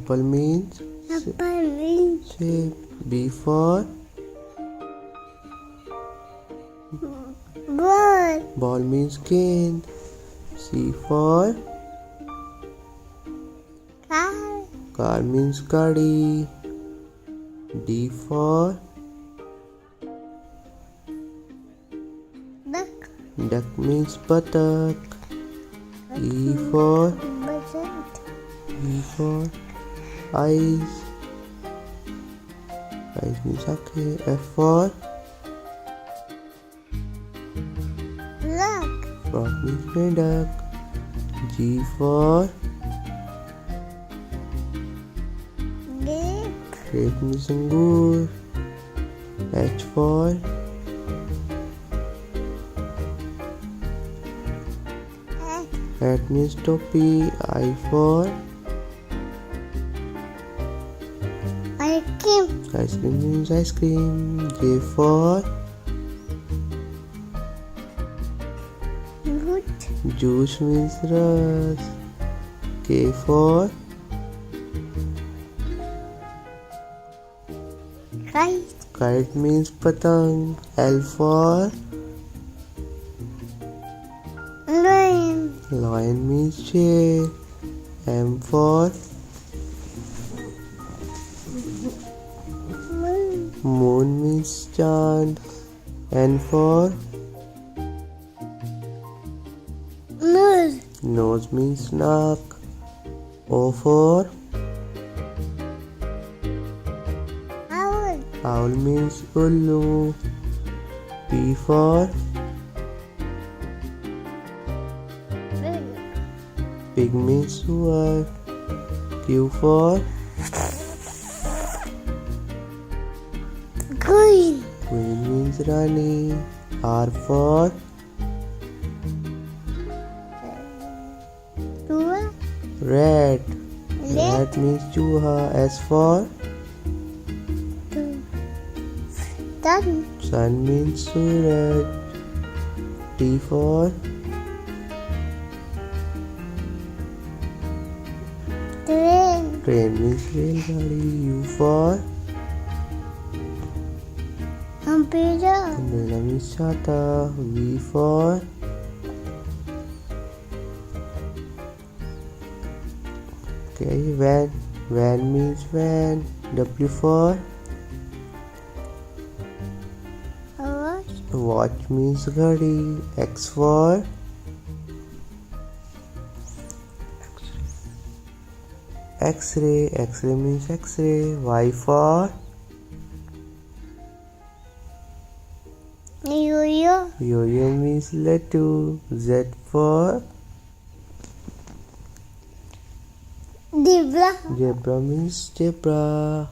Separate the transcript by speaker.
Speaker 1: Apple means shape. B for
Speaker 2: ball.
Speaker 1: ball means cane. C for car means gadi. D for duck means buttock. E for eyes. Eyes means okay. F for frog means medak. G for grape means angur. H for hat means topi. I for ice cream means ice cream. J for juice means ras. K for kite means patang. L for lion means chair. M for moon means chand. N for nose means knock. O for owl means ullu. P for pig means suar. Q for queen means rani. R for rat means chuha. S for sun means suraj. T for train means railgadi. U for umbrella means chata. V for van means van. W for watch means ghadi. X for x-ray means x-ray. Y for yo-yo means laddu. Z for zebra means zebra.